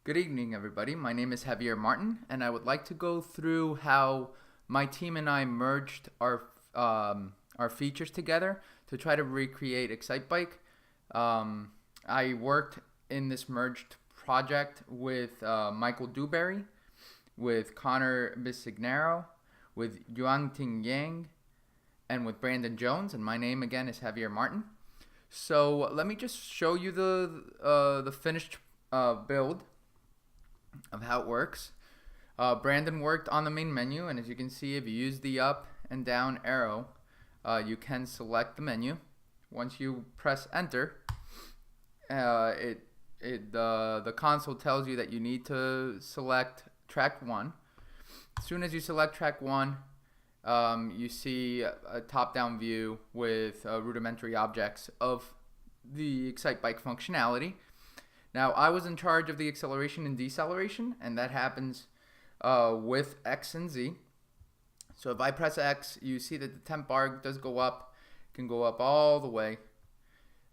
Good evening, everybody. My name is Javier Martin, and I would like to go through how my team and I merged our features together to try to recreate Excitebike. I worked in this merged project with Michael DuBarry, with Conor Bisignaro, with Yuanting Yang, and with Brandon Jones. And my name again is Javier Martin. So let me just show you the finished build of how it works. Brandon worked on the main menu, and as you can see, if you use the up and down arrow, you can select the menu. Once you press enter, the console tells you that you need to select track 1. As soon as you select track 1, you see a top-down view with rudimentary objects of the Excitebike functionality. Now, I was in charge of the acceleration and deceleration, and that happens with X and Z. So if I press X, you see that the temp bar does go up, can go up all the way,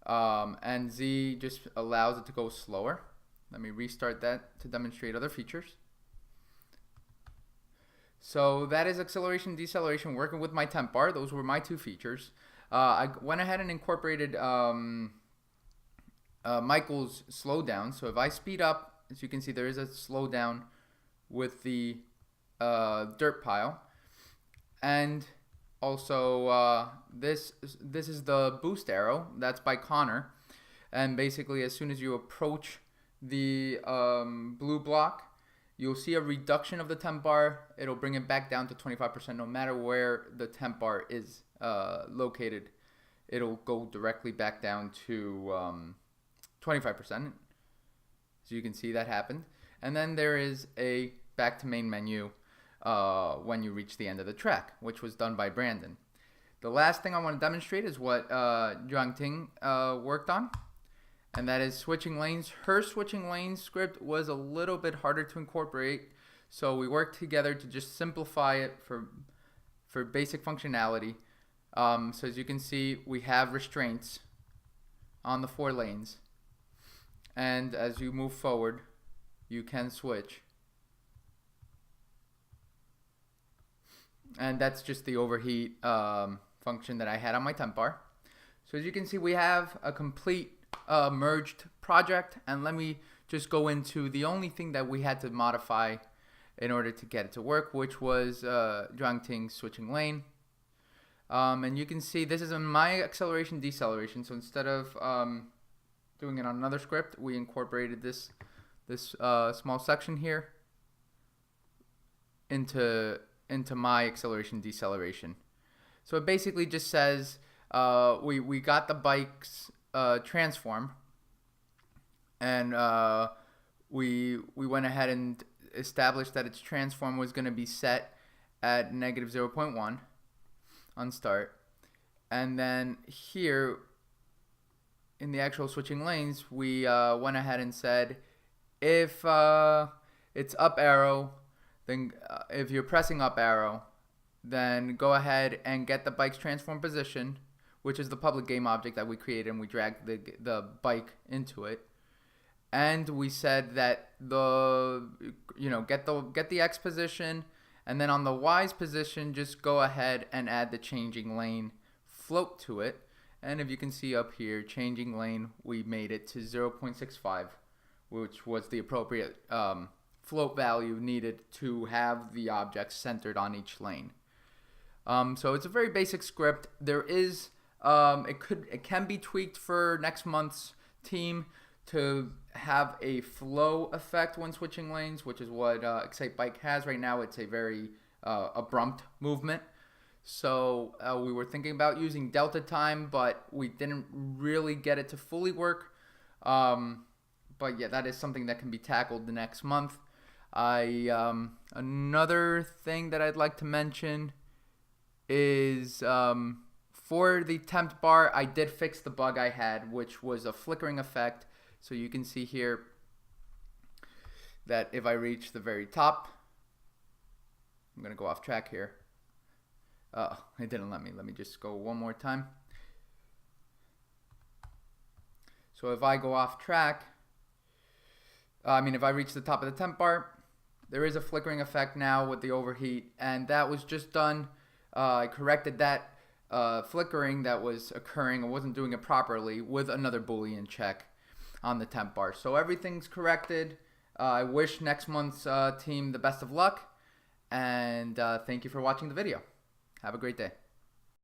and Z just allows it to go slower. Let me restart that to demonstrate other features. So that is acceleration, deceleration, working with my temp bar. Those were my two features. I went ahead and incorporated Michael's slowdown. So if I speed up, as you can see, there is a slowdown with the dirt pile, and also this is the boost arrow. That's by Conor, and basically as soon as you approach the blue block, you'll see a reduction of the temp bar. It'll bring it back down to 25%, no matter where the temp bar is located. It'll go directly back down to 25%. So you can see that happened. And then there is a back to main menu when you reach the end of the track, which was done by Brandon. The last thing I want to demonstrate is what Yuanting worked on, and that is switching lanes. Her switching lanes script was a little bit harder to incorporate, so we worked together to just simplify it for basic functionality. So as you can see, we have restraints on the 4 lanes. And as you move forward, you can switch. And that's just the overheat function that I had on my temp bar. So as you can see, we have a complete merged project. And let me just go into the only thing that we had to modify in order to get it to work, which was Yuanting's switching lane. And you can see this is in my acceleration deceleration. So instead of doing it on another script, we incorporated this small section here into my acceleration deceleration. So it basically just says we got the bike's transform, and we went ahead and established that its transform was going to be set at -0.1 on start, and then here in the actual switching lanes, we went ahead and said if it's up arrow, then if you're pressing up arrow, then go ahead and get the bike's transform position, which is the public game object that we created, and we dragged the bike into it. And we said that get the X position, and then on the Y's position, just go ahead and add the changing lane float to it. And if you can see up here, changing lane, we made it to 0.65, which was the appropriate float value needed to have the object centered on each lane. So it's a very basic script. There is it can be tweaked for next month's team to have a flow effect when switching lanes, which is what Excitebike has right now. It's a very abrupt movement. So we were thinking about using delta time, but we didn't really get it to fully work. But yeah, that is something that can be tackled the next month. Another thing that I'd like to mention is for the temp bar, I did fix the bug I had, which was a flickering effect. So you can see here that if I reach the very top, I'm going to go off track here. It didn't let me. Let me just go one more time. So if I go off track, if I reach the top of the temp bar, there is a flickering effect now with the overheat, and that was just done. I corrected that flickering that was occurring. I wasn't doing it properly with another Boolean check on the temp bar. So everything's corrected. I wish next month's team the best of luck, and thank you for watching the video. Have a great day.